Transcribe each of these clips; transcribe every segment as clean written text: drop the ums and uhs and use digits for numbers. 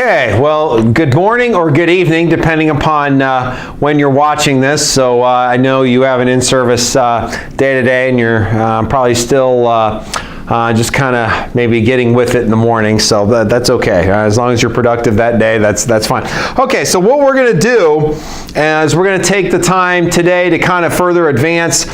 Okay, well, good morning or good evening, depending upon when you're watching this. So I know you have an in-service day to day, and you're probably still just kind of maybe getting with it in the morning. So that's okay. As long as you're productive that day, that's fine. Okay, so what we're going to do is we're going to take the time today to kind of further advance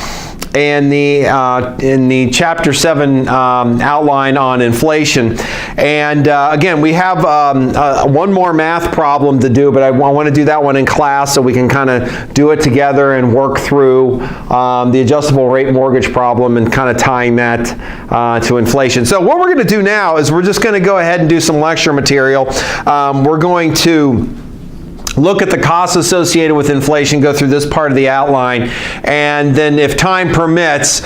in the Chapter 7 outline on inflation. And again, we have one more math problem to do, but I want to do that one in class so we can kind of do it together and work through the adjustable rate mortgage problem and kind of tying that to inflation. So what we're going to do now is we're just going to go ahead and do some lecture material. We're going to look at the costs associated with inflation, go through this part of the outline, and then if time permits,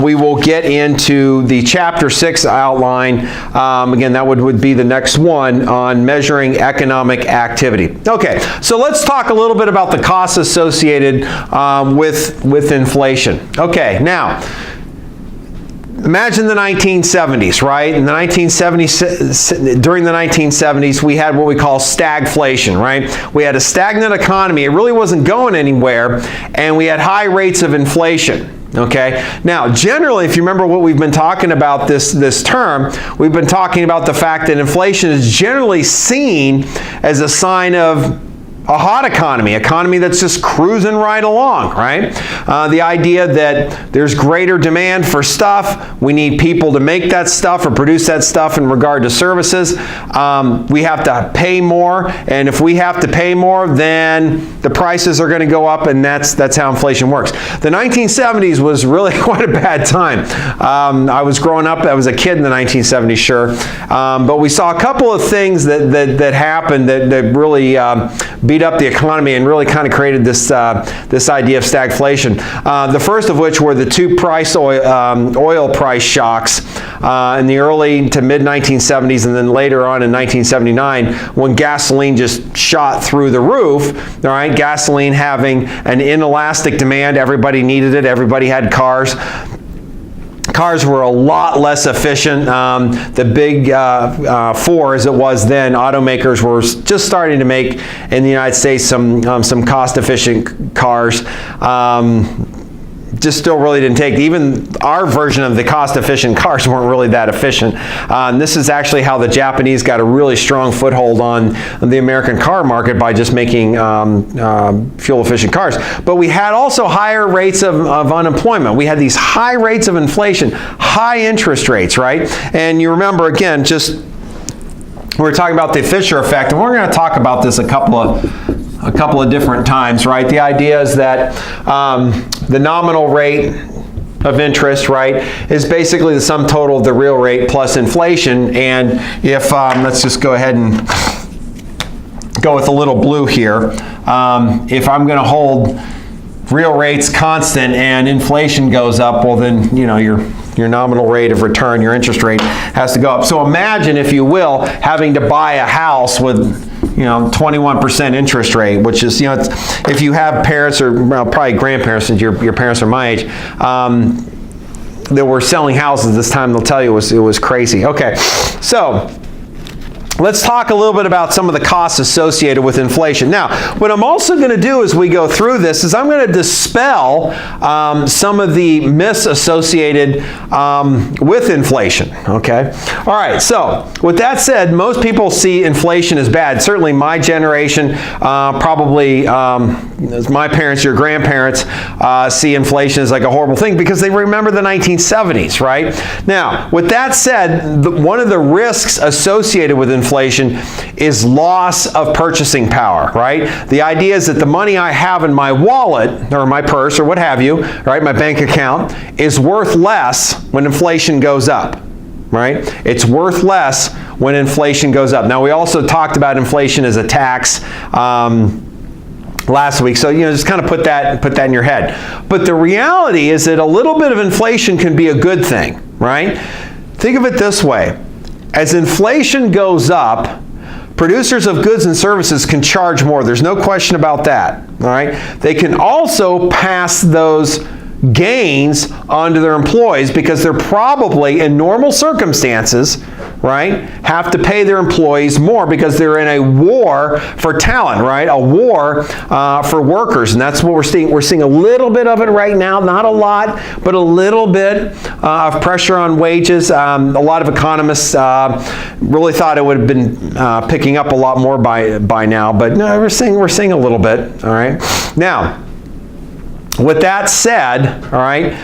we will get into the Chapter 6 outline. Again, that would be the next one on measuring economic activity. Okay, so let's talk a little bit about the costs associated with inflation. Okay, now, imagine the 1970s, right? In the 1970s, during the 1970s, we had what we call stagflation, right? We had a stagnant economy. It really wasn't going anywhere, and we had high rates of inflation. Okay. Now, generally, if you remember what we've been talking about this term, we've been talking about the fact that inflation is generally seen as a sign of a hot economy that's just cruising right along, right? The idea that there's greater demand for stuff, we need people to make that stuff or produce that stuff in regard to services. We have to pay more, and if we have to pay more, then the prices are going to go up, and that's how inflation works. The 1970s was really quite a bad time. I was growing up, I was a kid in the 1970s, sure, but we saw a couple of things that happened that really beat up the economy and really kind of created this idea of stagflation. The first of which were the two oil price shocks in the early to mid 1970s, and then later on in 1979 when gasoline just shot through the roof. All right, gasoline having an inelastic demand, everybody needed it, everybody had cars. Cars were a lot less efficient. The big four, as it was then, automakers were just starting to make in the United States some cost-efficient cars. Just still really didn't take. Even our version of the cost-efficient cars weren't really that efficient. This is actually how the Japanese got a really strong foothold on the American car market, by just making fuel-efficient cars. But we had also higher rates of unemployment. We had these high rates of inflation, high interest rates, right? And you remember, again, just we're talking about the Fisher effect, and we're going to talk about this a couple of different times, right? The idea is that the nominal rate of interest, right, is basically the sum total of the real rate plus inflation. And if, let's just go ahead and go with a little blue here. If I'm going to hold real rates constant and inflation goes up, well then, you know, your nominal rate of return, your interest rate, has to go up. So imagine, if you will, having to buy a house with 21% interest rate, which is, it's, if you have parents or probably grandparents, since your parents are my age, that were selling houses this time, they'll tell you it was crazy. Okay, so let's talk a little bit about some of the costs associated with inflation. Now, what I'm also going to do as we go through this is I'm going to dispel some of the myths associated with inflation, okay? All right, so with that said, most people see inflation as bad. Certainly my generation, probably my parents, your grandparents, see inflation as like a horrible thing because they remember the 1970s, right? Now, with that said, one of the risks associated with inflation is loss of purchasing power, right? The idea is that the money I have in my wallet or my purse or what have you, right, my bank account, is worth less when inflation goes up, right? It's worth less when inflation goes up. Now, we also talked about inflation as a tax last week, so just kind of put that in your head. But the reality is that a little bit of inflation can be a good thing, right? Think of it this way. As inflation goes up, producers of goods and services can charge more. There's no question about that. All right? They can also pass those gains onto their employees because they're probably, in normal circumstances, right, have to pay their employees more because they're in a war for talent, right? A war for workers, and that's what we're seeing. We're seeing a little bit of it right now, not a lot, but a little bit of pressure on wages. A lot of economists really thought it would have been picking up a lot more by now, but no, we're seeing a little bit. All right. Now, with that said, all right,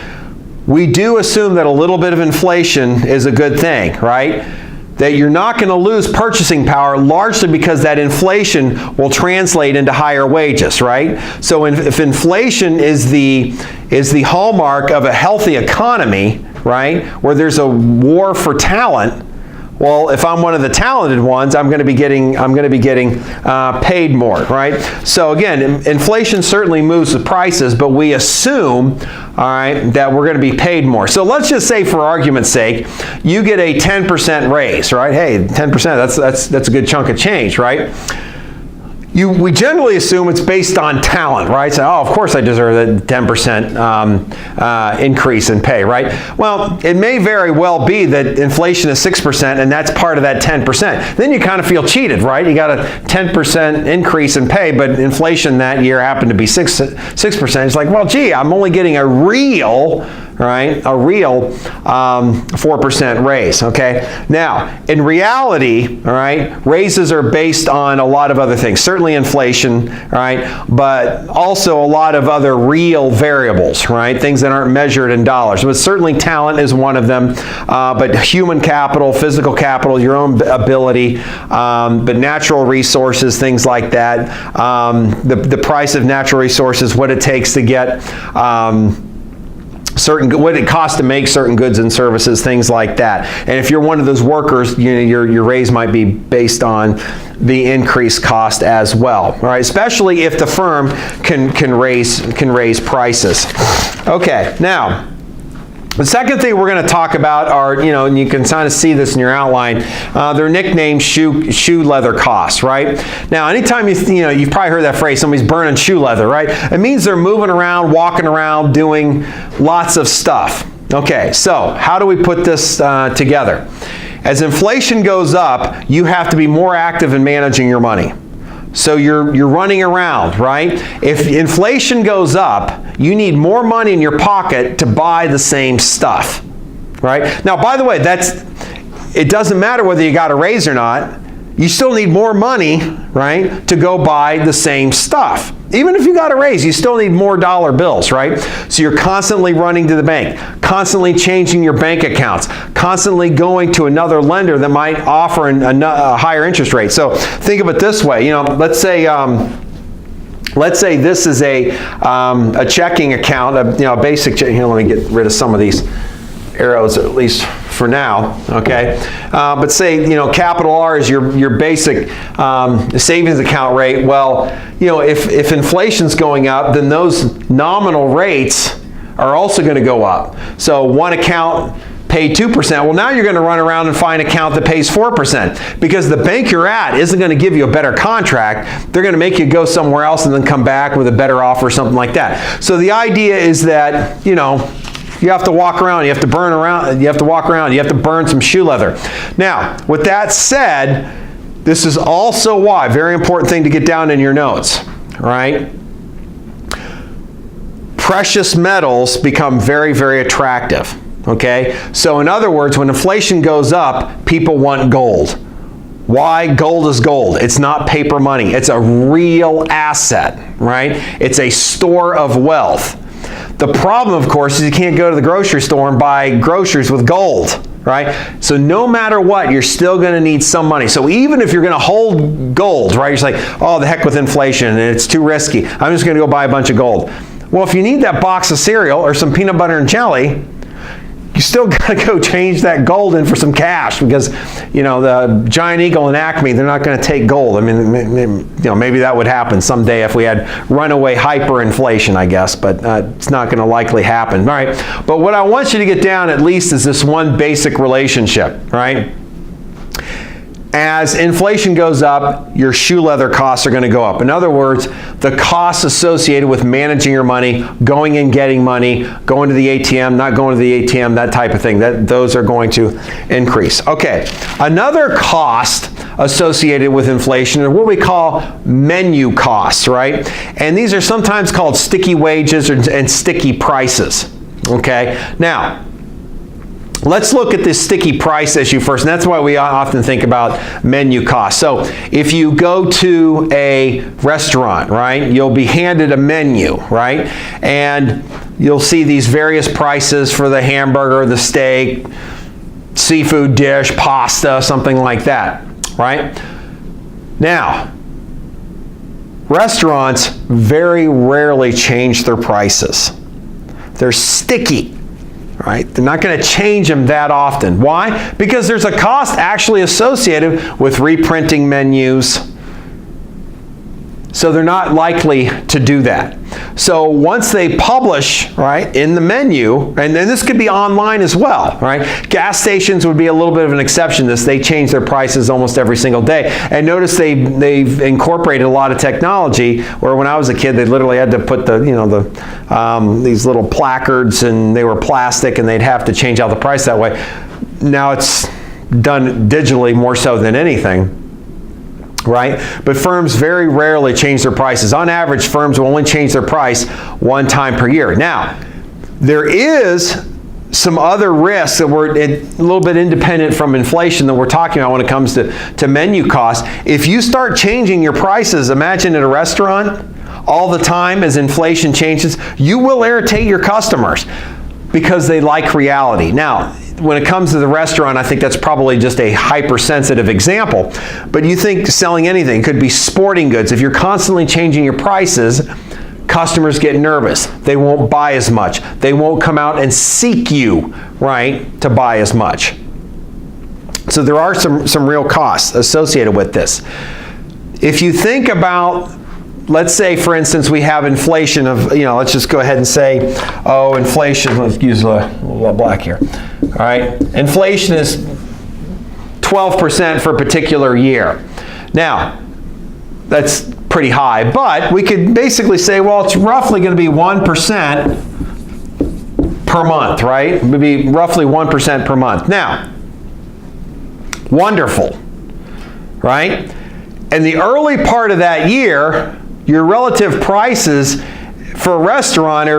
we do assume that a little bit of inflation is a good thing, right? That you're not going to lose purchasing power largely because that inflation will translate into higher wages, right? So if inflation is the hallmark of a healthy economy, right, where there's a war for talent, well, if I'm one of the talented ones, I'm going to be getting paid more, right? So again, inflation certainly moves the prices, but we assume, all right, that we're going to be paid more. So let's just say, for argument's sake, you get a 10% raise, right? Hey, 10%, that's a good chunk of change, right? We generally assume it's based on talent, right? So, oh, of course I deserve that 10% increase in pay, right? Well, it may very well be that inflation is 6% and that's part of that 10%. Then you kind of feel cheated, right? You got a 10% increase in pay, but inflation that year happened to be 6%. It's like, well, gee, I'm only getting a real 4% raise, okay? Now, in reality, all right, raises are based on a lot of other things, certainly inflation, all right, but also a lot of other real variables, right, things that aren't measured in dollars. But certainly talent is one of them, but human capital, physical capital, your own ability, but natural resources, things like that, the price of natural resources, what it takes to get what it costs to make certain goods and services, things like that. And if you're one of those workers, you know, your raise might be based on the increased cost as well. All right, especially if the firm can raise prices. Okay, now, the second thing we're going to talk about are, you know, and you can kind of see this in your outline, they're nicknamed shoe leather costs, right? Now, anytime you've probably heard that phrase, somebody's burning shoe leather, right? It means they're moving around, walking around, doing lots of stuff. Okay, so how do we put this together? As inflation goes up, you have to be more active in managing your money. So you're running around, right? If inflation goes up, you need more money in your pocket to buy the same stuff, right? Now, by the way, it doesn't matter whether you got a raise or not. You still need more money, right, to go buy the same stuff. Even if you got a raise, you still need more dollar bills, right? So you're constantly running to the bank, constantly changing your bank accounts, constantly going to another lender that might offer a higher interest rate. So think of it this way, you know, let's say this is a checking account, a basic checking. Here, let me get rid of some of these arrows, at least for now, okay? But say, you know, capital R is your basic savings account rate. Well, you know, if inflation's going up, then those nominal rates are also going to go up. So one account paid 2%. Well, now you're going to run around and find an account that pays 4% because the bank you're at isn't going to give you a better contract. They're going to make you go somewhere else and then come back with a better offer or something like that. So the idea is that, you know, you have to walk around, you have to burn around, you have to walk around, you have to burn some shoe leather. Now, with that said, this is also why, very important thing to get down in your notes, right? Precious metals become very, very attractive, okay? So in other words, when inflation goes up, people want gold. Why? Gold is gold. It's not paper money. It's a real asset, right? It's a store of wealth. The problem, of course, is you can't go to the grocery store and buy groceries with gold, right? So no matter what, you're still going to need some money. So even if you're going to hold gold, right, you're just like, oh, the heck with inflation, and it's too risky. I'm just going to go buy a bunch of gold. Well, if you need that box of cereal or some peanut butter and jelly, you still got to go change that gold in for some cash because, you know, the Giant Eagle and Acme, they're not going to take gold. I mean, you know, maybe that would happen someday if we had runaway hyperinflation, I guess, but it's not going to likely happen. All right. But what I want you to get down at least is this one basic relationship, right? as inflation goes up, your shoe leather costs are going to go up. In other words, the costs associated with managing your money, going and getting money, going to the ATM, not going to the ATM, that type of thing, those are going to increase. Okay, another cost associated with inflation are what we call menu costs, right? And these are sometimes called sticky wages and sticky prices. Okay, now, let's look at this sticky price issue first, and that's why we often think about menu costs. So if you go to a restaurant, right, you'll be handed a menu, right, and you'll see these various prices for the hamburger, the steak, seafood dish, pasta, something like that, right? Now, restaurants very rarely change their prices. They're sticky. Right? They're not going to change them that often. Why? Because there's a cost actually associated with reprinting menus. So they're not likely to do that. So once they publish, right, in the menu, and then this could be online as well, right? Gas stations would be a little bit of an exception to this. They change their prices almost every single day. And notice they've incorporated a lot of technology where when I was a kid, they literally had to put these little placards, and they were plastic, and they'd have to change out the price that way. Now it's done digitally more so than anything. Right? But firms very rarely change their prices. On average, firms will only change their price one time per year. Now, there is some other risks that were a little bit independent from inflation that we're talking about when it comes to menu costs. If you start changing your prices, imagine at a restaurant, all the time as inflation changes, you will irritate your customers because they like reality. Now, when it comes to the restaurant, I think that's probably just a hypersensitive example. But you think selling anything, could be sporting goods. If you're constantly changing your prices, customers get nervous. They won't buy as much. They won't come out and seek you, right, to buy as much. So there are some real costs associated with this. If you think about, let's say, for instance, we have inflation of, let's just go ahead and say, inflation, let's use a little black here. All right, inflation is 12% for a particular year. Now, that's pretty high, but we could basically say, well, it's roughly going to be 1% per month, right? It would be roughly 1% per month. Now, wonderful, right? And the early part of that year, your relative prices for a restaurant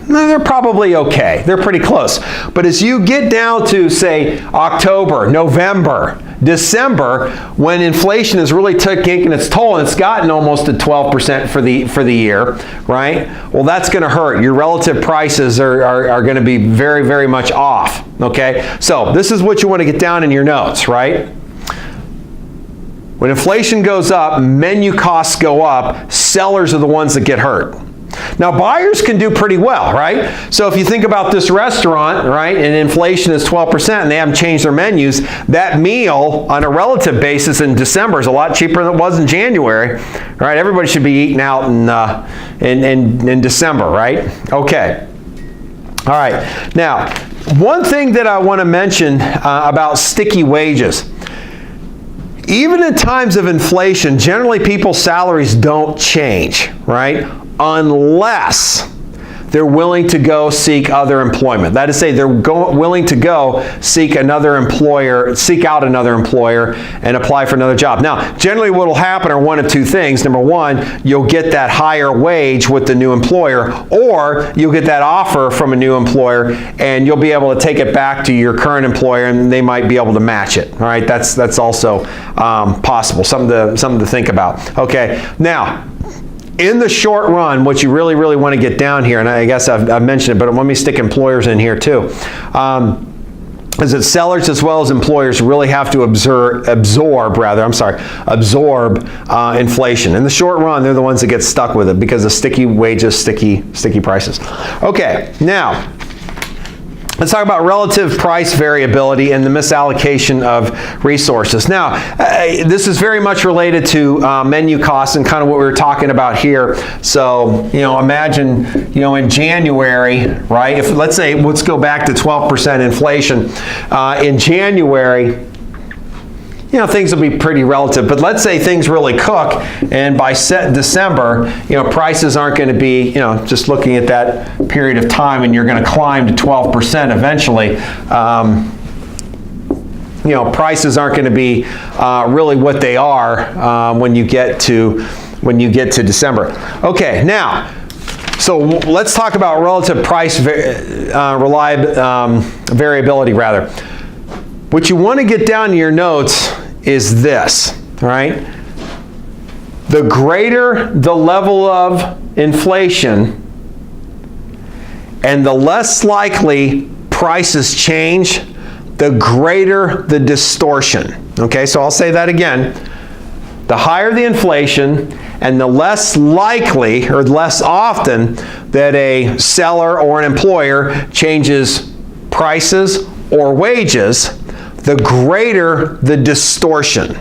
they're probably okay. They're pretty close. But as you get down to, say, October, November, December, when inflation is really taking its toll, and it's gotten almost to 12% for the year, right? Well, that's going to hurt. Your relative prices are going to be very, very much off, okay? So this is what you want to get down in your notes, right? When inflation goes up, menu costs go up, sellers are the ones that get hurt. Now, buyers can do pretty well, right? So if you think about this restaurant, right, and inflation is 12% and they haven't changed their menus, that meal on a relative basis in December is a lot cheaper than it was in January, right? Everybody should be eating out in December, right? Okay. All right. Now, one thing that I want to mention about sticky wages. Even in times of inflation, generally people's salaries don't change, right? Unless they're willing to go seek other employment. That is to say, they're willing to go seek out another employer and apply for another job. Now, generally what will happen are one of two things. Number one, you'll get that higher wage with the new employer, or you'll get that offer from a new employer and you'll be able to take it back to your current employer and they might be able to match it. All right, that's also possible, something to think about. Okay, now, in the short run, what you really, really want to get down here, and I guess I've mentioned it, but let me stick employers in here too, is that sellers as well as employers really have to absorb inflation. In the short run, they're the ones that get stuck with it because of sticky wages, sticky prices. Okay, now, let's talk about relative price variability and the misallocation of resources. Now, this is very much related to menu costs and kind of what we were talking about here. So, imagine, in January, right? Let's go back to 12% inflation. In January, things will be pretty relative. But let's say things really cook, and by December, prices aren't going to be, just looking at that period of time, and you're going to climb to 12% eventually. Prices aren't going to be really what they are when you get to December. Okay, now, so let's talk about relative price variability rather. What you want to get down to your notes is this, all right? The greater the level of inflation and the less likely prices change, the greater the distortion. Okay, so I'll say that again. The higher the inflation and the less likely or less often that a seller or an employer changes prices or wages, the greater the distortion.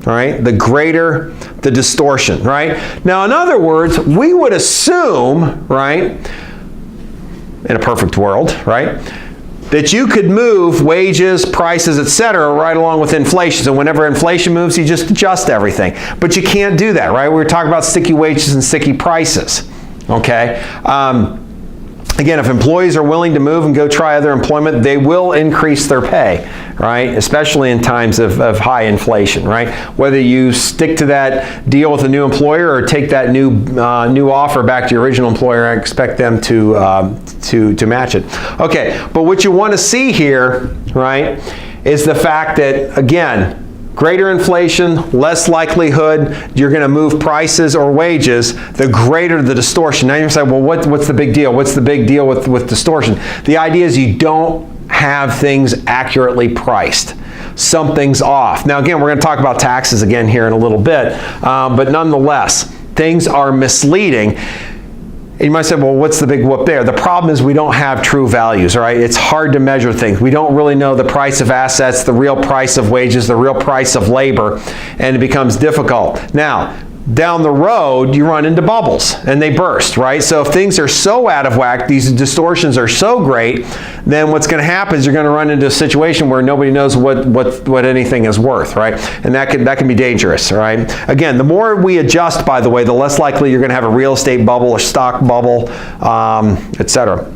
All right, the greater the distortion, right? Now, in other words, we would assume, right, in a perfect world, right, that you could move wages, prices, etc. right along with inflation. So whenever inflation moves, you just adjust everything. But you can't do that, right? We were talking about sticky wages and sticky prices, okay? Again, if employees are willing to move and go try other employment, they will increase their pay, right? Especially in times of high inflation, right? Whether you stick to that deal with a new employer or take that new offer back to your original employer, I expect them to match it. Okay, but what you want to see here, right, is the fact that, again, greater inflation, less likelihood you're going to move prices or wages, the greater the distortion. Now you're saying, well, what's the big deal? What's the big deal with distortion? The idea is you don't have things accurately priced. Something's off. Now again, we're going to talk about taxes again here in a little bit, but nonetheless, things are misleading. And you might say, well, what's the big whoop there? The problem is we don't have true values, right? It's hard to measure things. We don't really know the price of assets, the real price of wages, the real price of labor, and it becomes difficult. Now, down the road, you run into bubbles and they burst, right? So if things are so out of whack, these distortions are so great, then what's going to happen is you're going to run into a situation where nobody knows what anything is worth, right? And that can be dangerous, right? Again, the more we adjust, by the way, the less likely you're going to have a real estate bubble or stock bubble, etc.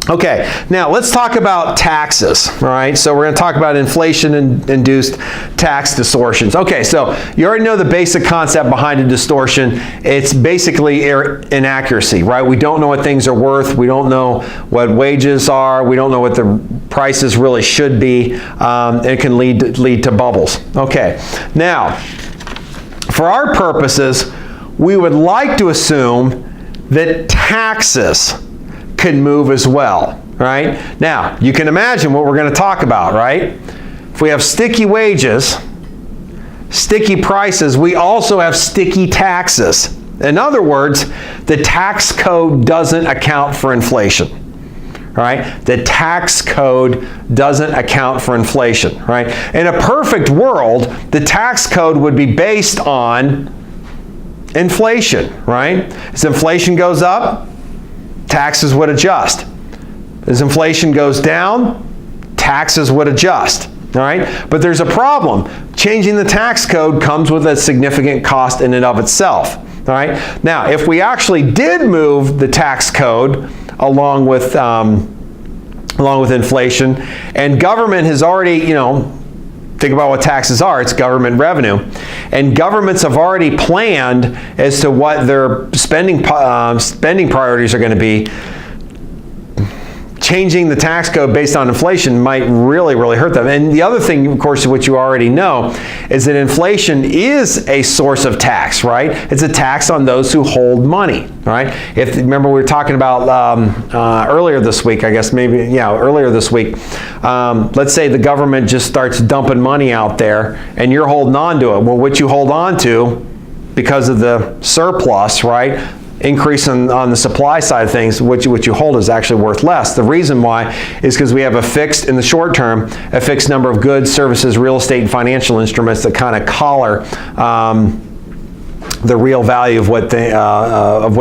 Okay, now let's talk about taxes, all right? So we're going to talk about inflation-induced tax distortions. Okay, so you already know the basic concept behind a distortion. It's basically inaccuracy, right? We don't know what things are worth. We don't know what wages are. We don't know what the prices really should be. It can lead to bubbles. Okay, now, for our purposes, we would like to assume that taxes can move as well, right? Now, you can imagine what we're going to talk about, right? If we have sticky wages, sticky prices, we also have sticky taxes. In other words, the tax code doesn't account for inflation, right? The tax code doesn't account for inflation, right? In a perfect world, the tax code would be based on inflation, right? As inflation goes up, taxes would adjust. As inflation goes down, taxes would adjust. All right? But there's a problem. Changing the tax code comes with a significant cost in and of itself. All right? Now, if we actually did move the tax code along with inflation, and government has already, think about what taxes are. It's government revenue. And governments have already planned as to what their spending priorities are going to be. Changing the tax code based on inflation might really, really hurt them. And the other thing, of course, which you already know, is that inflation is a source of tax, right? It's a tax on those who hold money, right? Remember we were talking about earlier this week, I guess earlier this week, let's say the government just starts dumping money out there and you're holding on to it. Well, what you hold on to because of the surplus, right? Increase on the supply side of things, what you hold is actually worth less. The reason why is because we have in the short term, a fixed number of goods, services, real estate, and financial instruments that kind of collar the real value of what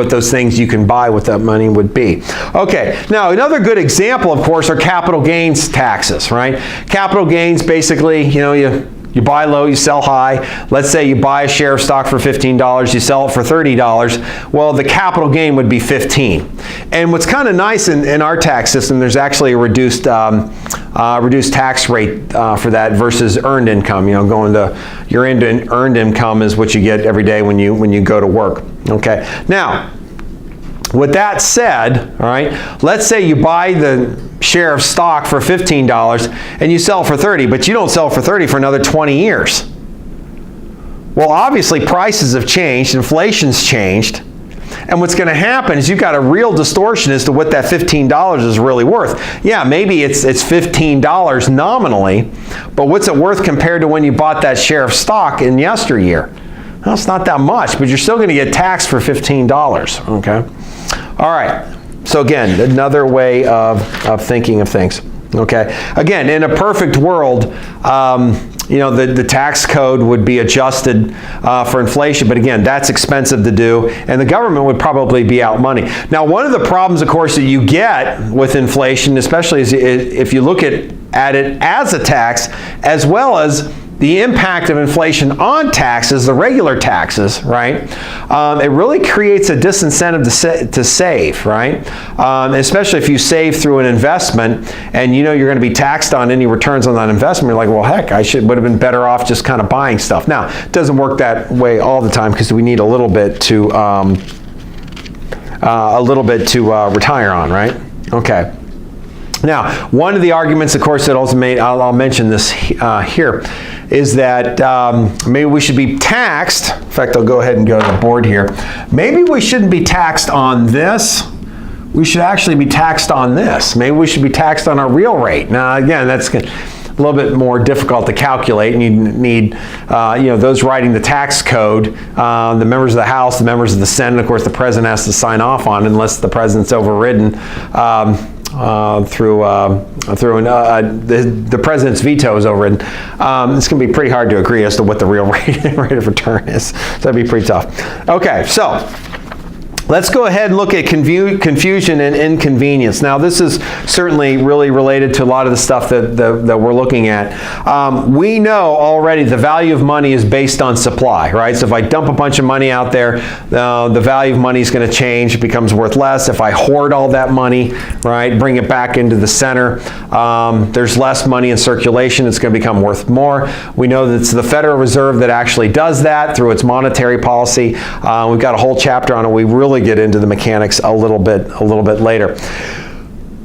those things you can buy with that money would be. Okay, now another good example, of course, are capital gains taxes, right? Capital gains, basically, you You buy low, you sell high. Let's say you buy a share of stock for $15, you sell it for $30. Well, the capital gain would be 15. And what's kind of nice in our tax system, there's actually a reduced tax rate for that versus earned income. You know, going to your earned income is what you get every day when you go to work. Okay. Now, with that said, all right, let's say you buy the share of stock for $15 and you sell for $30, but you don't sell for $30 for another 20 years. Well, obviously prices have changed, inflation's changed, and what's going to happen is you've got a real distortion as to what that $15 is really worth. Yeah, maybe it's $15 nominally, but what's it worth compared to when you bought that share of stock in yesteryear? Well, it's not that much, but you're still going to get taxed for $15, okay? All right. So again, another way of thinking of things. Okay. Again, in a perfect world, you know, the tax code would be adjusted for inflation, but again, that's expensive to do, and the government would probably be out money. Now, one of the problems, of course, that you get with inflation, especially if you look at it as a tax, as well as the impact of inflation on taxes, the regular taxes, right? It really creates a disincentive to save, right? Especially if you save through an investment and you know you're going to be taxed on any returns on that investment. You're like, well, heck, would have been better off just kind of buying stuff. Now, it doesn't work that way all the time because we need a little bit to retire on, right? Okay. Now, one of the arguments, of course, that also made, I'll mention this here, is that maybe we should be taxed. In fact, I'll go ahead and go to the board here. Maybe we shouldn't be taxed on this. We should actually be taxed on this. Maybe we should be taxed on our real rate. Now, again, that's a little bit more difficult to calculate, and you need those writing the tax code, the members of the House, the members of the Senate, of course, the president has to sign off on it unless the president's overridden the president's veto is overridden. It's going to be pretty hard to agree as to what the real rate of return is. So that'd be pretty tough. Okay, so let's go ahead and look at confusion and inconvenience. Now, this is certainly really related to a lot of the stuff that we're looking at. We know already the value of money is based on supply, right? So if I dump a bunch of money out there, the value of money is going to change. It becomes worth less. If I hoard all that money, right, bring it back into the center, there's less money in circulation. It's going to become worth more. We know that it's the Federal Reserve that actually does that through its monetary policy. We've got a whole chapter on it. We really get into the mechanics a little bit later.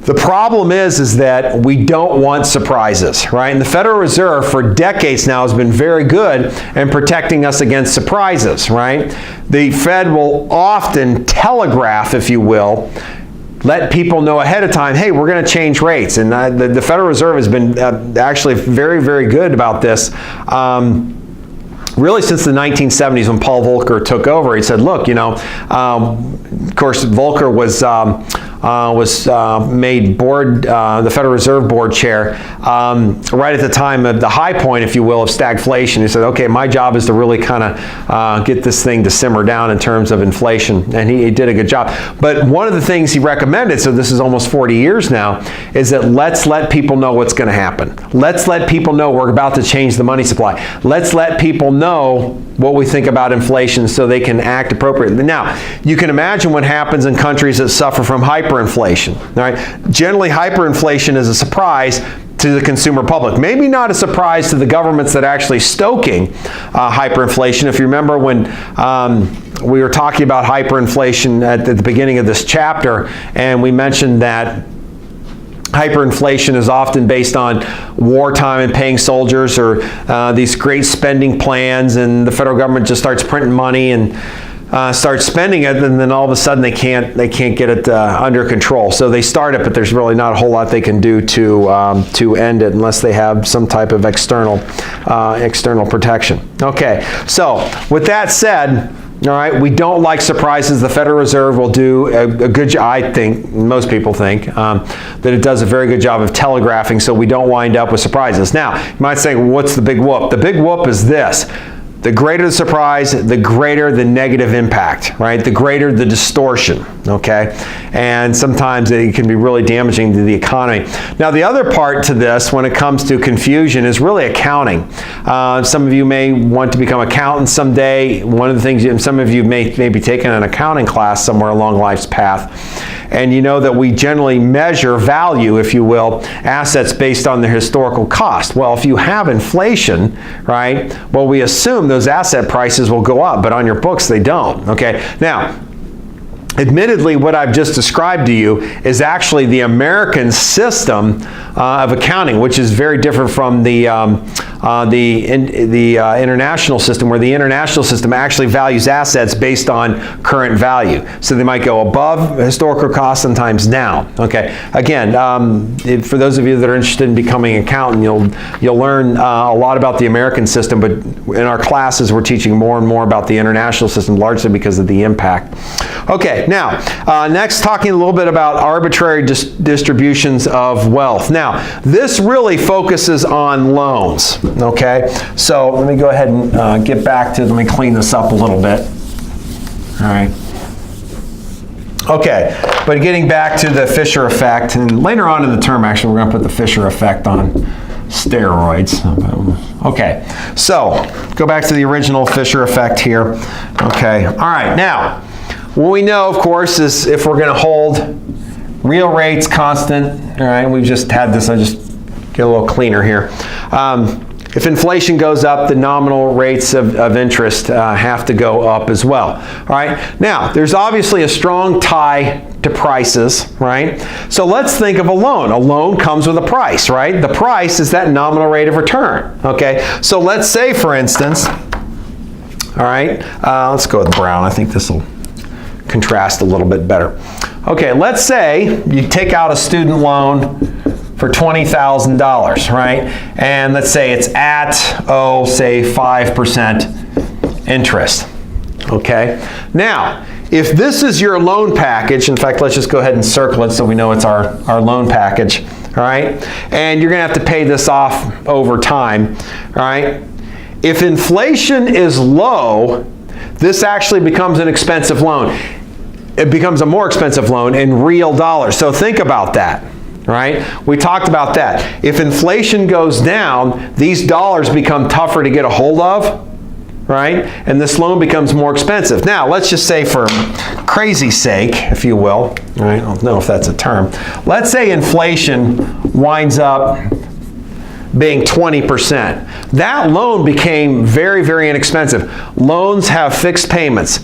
The problem is that we don't want surprises, right? And the Federal Reserve for decades now has been very good in protecting us against surprises, right? The Fed will often telegraph, if you will, let people know ahead of time, hey, we're going to change rates. And the Federal Reserve has been actually very, very good about this. Really since the 1970s when Paul Volcker took over. He said, look, of course, Volcker was made the Federal Reserve Board chair right at the time of the high point, if you will, of stagflation. He said, okay, my job is to really kind of get this thing to simmer down in terms of inflation, and he did a good job. But one of the things he recommended, so this is almost 40 years now, is that let's let people know what's going to happen. Let's let people know we're about to change the money supply. Let's let people know what we think about inflation so they can act appropriately. Now, you can imagine what happens in countries that suffer from hyperinflation. Right? Generally, hyperinflation is a surprise to the consumer public. Maybe not a surprise to the governments that are actually stoking hyperinflation. If you remember when we were talking about hyperinflation at the beginning of this chapter, and we mentioned that hyperinflation is often based on wartime and paying soldiers, or these great spending plans, and the federal government just starts printing money and starts spending it, and then all of a sudden they can't get it under control. So they start it, but there's really not a whole lot they can do to end it unless they have some type of external protection. Okay, so with that said, all right, we don't like surprises. The Federal Reserve will do a good job, I think, most people think, that it does a very good job of telegraphing so we don't wind up with surprises. Now, you might say, well, what's the big whoop? The big whoop is this. the greater the surprise, the greater the negative impact, right? The greater the distortion, okay? And sometimes it can be really damaging to the economy. Now, the other part to this when it comes to confusion is really accounting. Some of you may want to become accountants someday. One of the things, some of you may be taking an accounting class somewhere along life's path. And you know that we generally measure value, if you will, assets based on their historical cost. Well, if you have inflation, right, well, we assume those asset prices will go up, but on your books they don't, okay? Now, admittedly, what I've just described to you is actually the American system of accounting, which is very different from the international system, where the international system actually values assets based on current value. So they might go above historical cost, sometimes down. Okay. Again, for those of you that are interested in becoming an accountant, you'll learn a lot about the American system, but in our classes we're teaching more and more about the international system, largely because of the impact. Okay. Now, next, talking a little bit about arbitrary distributions of wealth. Now, this really focuses on loans, okay? So let me go ahead and get back to, let me clean this up a little bit. All right. Okay, but getting back to the Fisher effect, and later on in the term, actually, we're going to put the Fisher effect on steroids. Okay, so go back to the original Fisher effect here. Okay, all right, now, what we know, of course, is if we're going to hold real rates constant, all right, we've just had this, I'll just get a little cleaner here. If inflation goes up, the nominal rates of interest have to go up as well. All right, now, there's obviously a strong tie to prices, right? So let's think of a loan. A loan comes with a price, right? The price is that nominal rate of return, okay? So let's say, for instance, all right, let's go with brown. I think this will contrast a little bit better. Okay, let's say you take out a student loan for $20,000, right? And let's say it's at, say 5% interest, okay? Now, if this is your loan package, in fact, let's just go ahead and circle it so we know it's our loan package, all right? And you're gonna have to pay this off over time, all right? If inflation is low, this actually becomes an expensive loan. It becomes a more expensive loan in real dollars. So think about that, right? We talked about that. If inflation goes down, these dollars become tougher to get a hold of, right? And this loan becomes more expensive. Now, let's just say, for crazy's sake, if you will, right? I don't know if that's a term. Let's say inflation winds up being 20%. That loan became very, very inexpensive. Loans have fixed payments.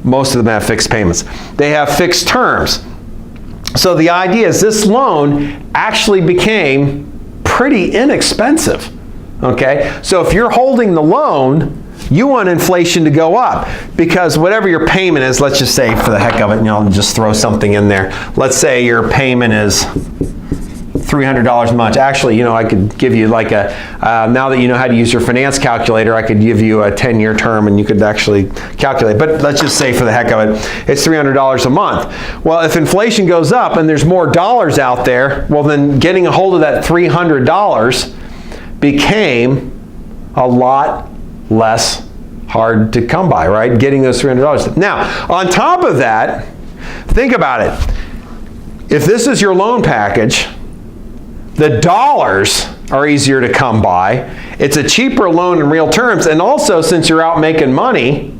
Most of them have fixed payments. They have fixed terms. So the idea is this loan actually became pretty inexpensive, okay? So if you're holding the loan, you want inflation to go up, because whatever your payment is, let's just say for the heck of it, I'll just throw something in there. Let's say your payment is $300 a month. Actually, I could give you like now that you know how to use your finance calculator, I could give you a 10-year term and you could actually calculate. But let's just say for the heck of it, it's $300 a month. Well, if inflation goes up and there's more dollars out there, well then getting a hold of that $300 became a lot less hard to come by, right? Getting those $300. Now, on top of that, think about it. If this is your loan package, the dollars are easier to come by. It's a cheaper loan in real terms. And also, since you're out making money,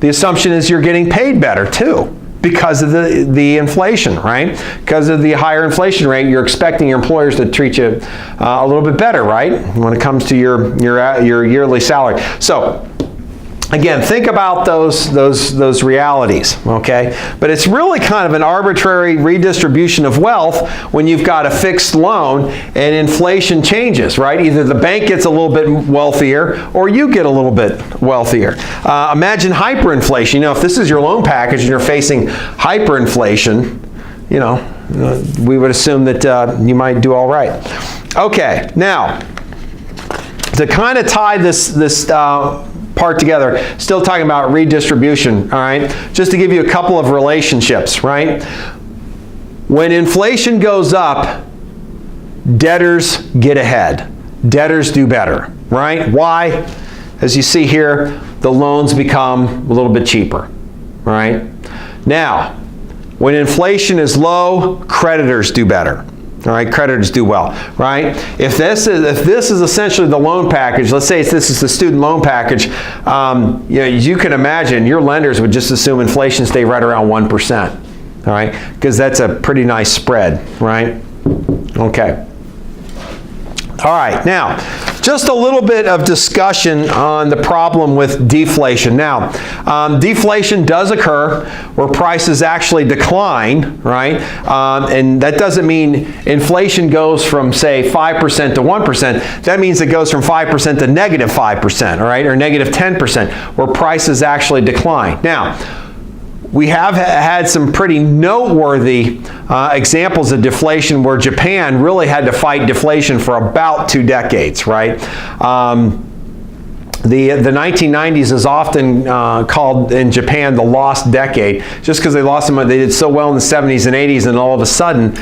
the assumption is you're getting paid better too, because of the inflation, right? Because of the higher inflation rate, you're expecting your employers to treat you a little bit better, right? When it comes to your yearly salary. So, again, think about those realities, okay? But it's really kind of an arbitrary redistribution of wealth when you've got a fixed loan and inflation changes, right? Either the bank gets a little bit wealthier or you get a little bit wealthier. Imagine hyperinflation. If this is your loan package and you're facing hyperinflation, we would assume that you might do all right. Okay, now, to kind of tie this part together, still talking about redistribution, all right? Just to give you a couple of relationships, right? When inflation goes up, debtors get ahead. Debtors do better, right? Why? as you see here, the loans become a little bit cheaper, right? Now, when inflation is low, creditors do better. All right, creditors do well, right? If this is essentially the loan package, let's say this is the student loan package, you can imagine your lenders would just assume inflation stay right around 1%, all right? Because that's a pretty nice spread, right? Okay. All right, now, just a little bit of discussion on the problem with deflation. Now, deflation does occur where prices actually decline, right? And that doesn't mean inflation goes from, say, 5% to 1%. That means it goes from 5% to negative 5%, all right, or negative 10%, where prices actually decline. Now, we have had some pretty noteworthy examples of deflation where Japan really had to fight deflation for about 2 decades, right? The 1990s is often called in Japan the lost decade, just because they lost them. They did so well in the 70s and 80s, and all of a sudden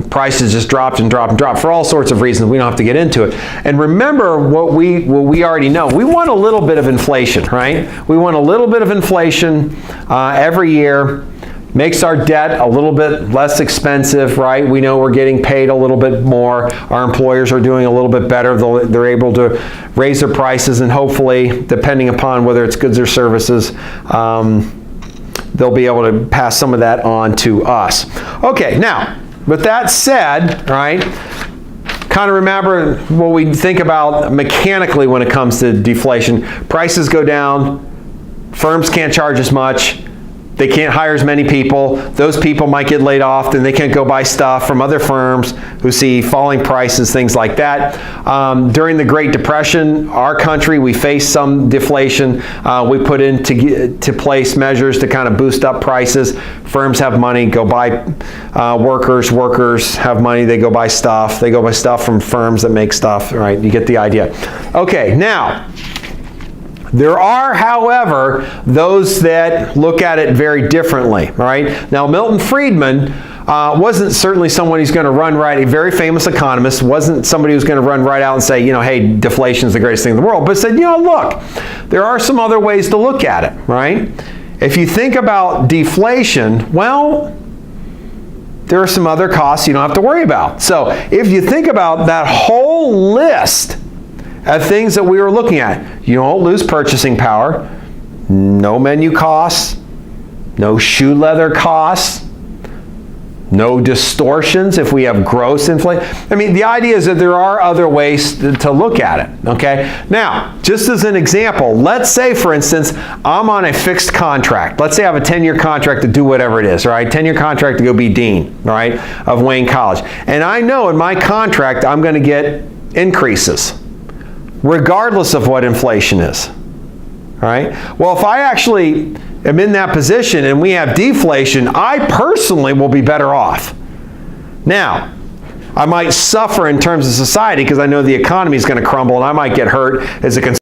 prices just dropped and dropped and dropped for all sorts of reasons. We don't have to get into it. And remember what we already know. We want a little bit of inflation, right? We want a little bit of inflation every year. Makes our debt a little bit less expensive, right? We know we're getting paid a little bit more. Our employers are doing a little bit better. They're able to raise their prices, and hopefully, depending upon whether it's goods or services, they'll be able to pass some of that on to us. Okay, now, with that said, right, kind of remember what we think about mechanically when it comes to deflation. Prices go down, firms can't charge as much, they can't hire as many people. Those people might get laid off, and they can't go buy stuff from other firms who see falling prices, things like that. During the Great Depression, our country, we faced some deflation. We put into place measures to kind of boost up prices. Firms have money, go buy workers. Workers have money, they go buy stuff. They go buy stuff from firms that make stuff, right? You get the idea. Okay, now, there are, however, those that look at it very differently, all right? Now, Milton Friedman wasn't certainly someone who's going to run right, a very famous economist, wasn't somebody who's going to run right out and say, hey, deflation is the greatest thing in the world, but said, look, there are some other ways to look at it, right? If you think about deflation, well, there are some other costs you don't have to worry about. So if you think about that whole list of things that we were looking at, you don't lose purchasing power, no menu costs, no shoe leather costs, no distortions if we have gross inflation. I mean, the idea is that there are other ways to look at it, okay? Now, just as an example, let's say, for instance, I'm on a fixed contract. Let's say I have a 10-year contract to do whatever it is, right? 10-year contract to go be dean, right, of Wayne College. And I know in my contract I'm going to get increases, regardless of what inflation is, all right? Well, if I actually am in that position and we have deflation, I personally will be better off. Now, I might suffer in terms of society because I know the economy is going to crumble and I might get hurt as a consumer.